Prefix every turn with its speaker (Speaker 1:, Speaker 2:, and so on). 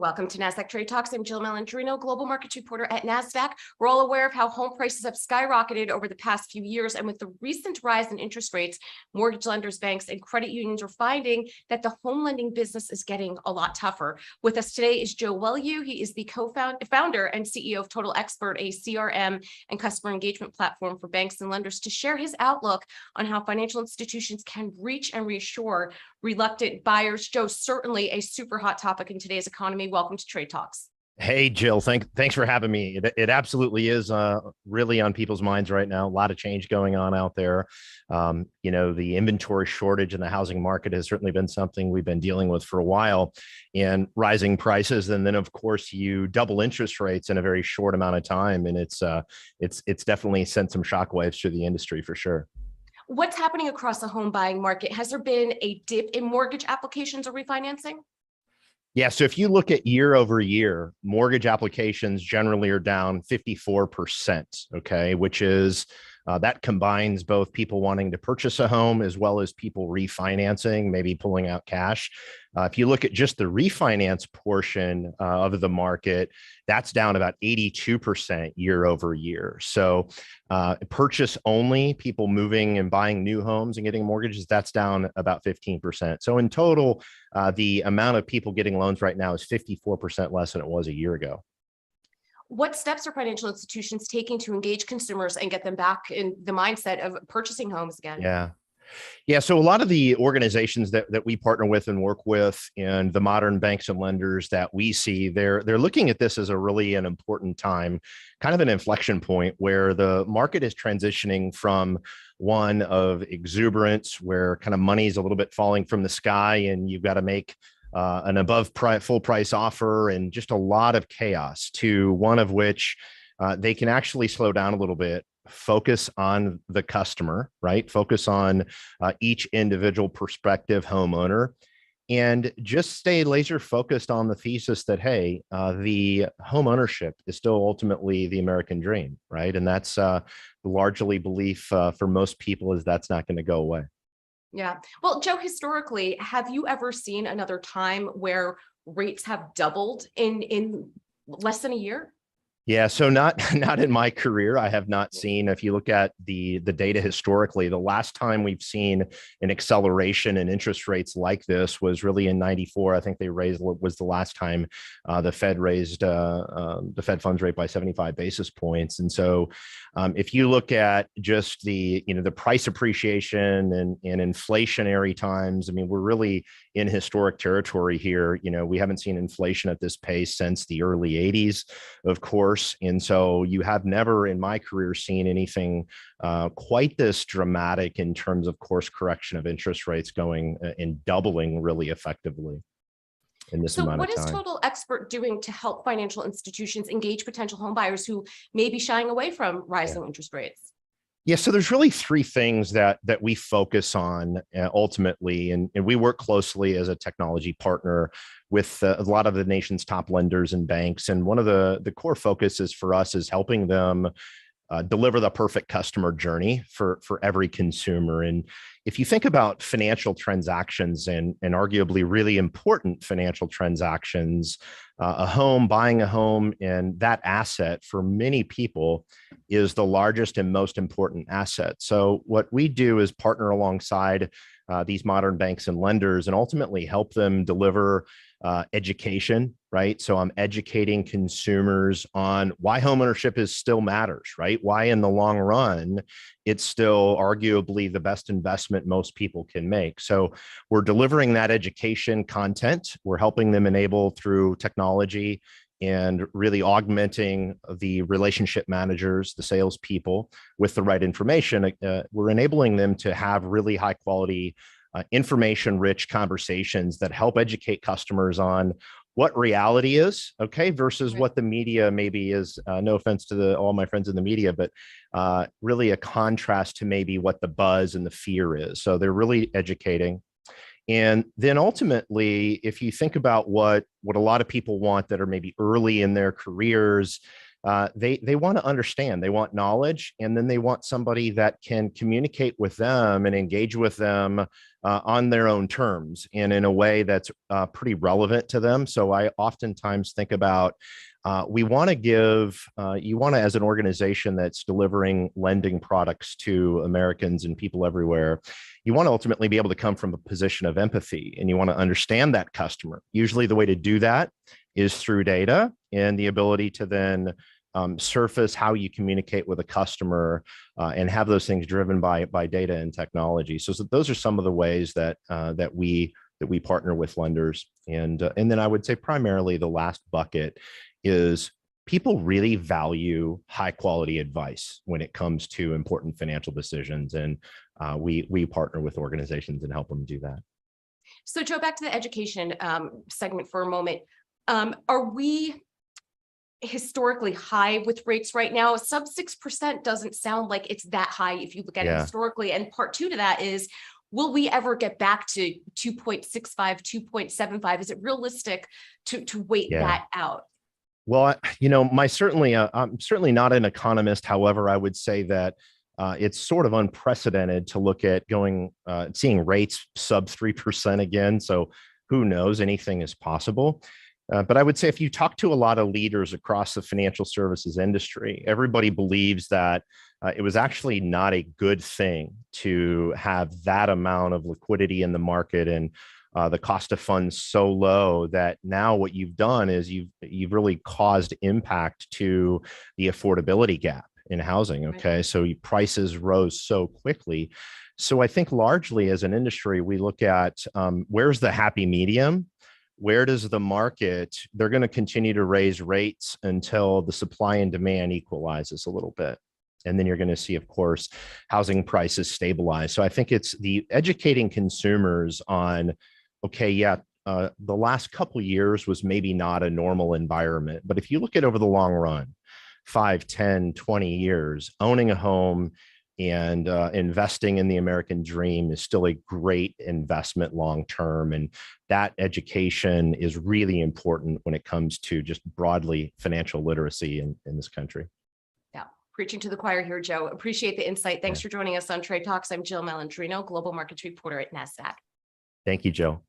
Speaker 1: Welcome to Nasdaq Trade Talks. I'm Jill Malandrino, global markets reporter at Nasdaq. We're all aware of how home prices have skyrocketed over the past few years. And with the recent rise in interest rates, mortgage lenders, banks, and credit unions are finding that the home lending business is getting a lot tougher. With us today is Joe Welu. He is the co-founder and CEO of Total Expert, a CRM and customer engagement platform for banks and lenders, to share his outlook on how financial institutions can reach and reassure reluctant buyers. Joe, certainly a super hot topic in today's economy. Welcome to Trade Talks.
Speaker 2: Hey, Jill, thanks for having me. It absolutely is really on people's minds right now. A lot of change going on out there. The inventory shortage in the housing market has certainly been something we've been dealing with for a while, and rising prices. And then, of course, you double interest rates in a very short amount of time. And it's definitely sent some shockwaves through the industry for sure.
Speaker 1: What's happening across the home buying market? Has there been a dip in mortgage applications or refinancing?
Speaker 2: Yeah, so if you look at year over year, mortgage applications generally are down 54%, okay, which is that combines both people wanting to purchase a home as well as people refinancing, maybe pulling out cash. If you look at just the refinance portion of the market, that's down about 82% year over year. So purchase only, people moving and buying new homes and getting mortgages, that's down about 15%. So in total, the amount of people getting loans right now is 54% less than it was a year ago.
Speaker 1: What steps are financial institutions taking to engage consumers and get them back in the mindset of purchasing homes again?
Speaker 2: Yeah. So a lot of the organizations that we partner with and work with, and the modern banks and lenders that we see, they're looking at this as a really an important time, kind of an inflection point where the market is transitioning from one of exuberance, where kind of money is a little bit falling from the sky and you've got to make an above full price offer and just a lot of chaos, to one of which they can actually slow down a little bit, focus on the customer, right? Focus on each individual prospective homeowner, and just stay laser focused on the thesis that, hey, the home ownership is still ultimately the American dream, right? And that's largely belief for most people is that's not going to go away.
Speaker 1: Yeah. Well, Joe, historically, have you ever seen another time where rates have doubled in less than a year?
Speaker 2: Yeah, so not in my career. I have not seen, if you look at the data historically, the last time we've seen an acceleration in interest rates like this was really in '94. I think they was the last time the Fed raised the Fed funds rate by 75 basis points. And so if you look at just the price appreciation and inflationary times, I mean, we're really in historic territory here. We haven't seen inflation at this pace since the early 80s, of course. And so you have never in my career seen anything quite this dramatic in terms of course correction of interest rates going and doubling really effectively in this amount of time. So
Speaker 1: what is Total Expert doing to help financial institutions engage potential home buyers who may be shying away from rising interest rates?
Speaker 2: Yeah, so there's really three things that we focus on ultimately, and we work closely as a technology partner with a lot of the nation's top lenders and banks. And one of the core focuses for us is helping them deliver the perfect customer journey for every consumer. And if you think about financial transactions and arguably really important financial transactions, buying a home, and that asset for many people is the largest and most important asset. So what we do is partner alongside these modern banks and lenders and ultimately help them deliver education, right? So I'm educating consumers on why homeownership still matters, right? Why in the long run, it's still arguably the best investment most people can make. So we're delivering that education content. We're helping them enable through technology and really augmenting the relationship managers, the salespeople, with the right information. We're enabling them to have really high quality information-rich conversations that help educate customers on what reality is, okay, versus what the media maybe is. No offense to all my friends in the media, but really a contrast to maybe what the buzz and the fear is. So they're really educating. And then ultimately, if you think about what a lot of people want that are maybe early in their careers, they want to understand, they want knowledge, and then they want somebody that can communicate with them and engage with them on their own terms and in a way that's pretty relevant to them. So I oftentimes think about we want to give, you want to, as an organization that's delivering lending products to Americans and people everywhere, you want to ultimately be able to come from a position of empathy, and you want to understand that customer. Usually the way to do that is through data and the ability to then surface how you communicate with a customer and have those things driven by data and technology. So those are some of the ways that that we partner with lenders. And then I would say primarily the last bucket is people really value high quality advice when it comes to important financial decisions. And we partner with organizations and help them do that.
Speaker 1: So Joe, back to the education segment for a moment. Are we historically high with rates right now? Sub 6% doesn't sound like it's that high if you look at it historically. And part two to that is, will we ever get back to 2.65, 2.75? Is it realistic to wait that out?
Speaker 2: Well, you know, I'm certainly not an economist. However, I would say that it's sort of unprecedented to look at seeing rates sub 3% again. So who knows, anything is possible. But I would say if you talk to a lot of leaders across the financial services industry, everybody believes that it was actually not a good thing to have that amount of liquidity in the market and the cost of funds so low that now what you've done is you've really caused impact to the affordability gap in housing. Okay, so prices rose so quickly. So I think largely as an industry, we look at where's the happy medium. Where does the market, they're going to continue to raise rates until the supply and demand equalizes a little bit. And then you're going to see, of course, housing prices stabilize. So I think it's the educating consumers on, okay, the last couple of years was maybe not a normal environment. But if you look at over the long run, 5, 10, 20 years, owning a home and investing in the American dream is still a great investment long term. And that education is really important when it comes to just broadly financial literacy in this country.
Speaker 1: Yeah, preaching to the choir here, Joe. Appreciate the insight. Thanks for joining us on Trade Talks. I'm Jill Malandrino, Global Markets Reporter at Nasdaq.
Speaker 2: Thank you, Jill.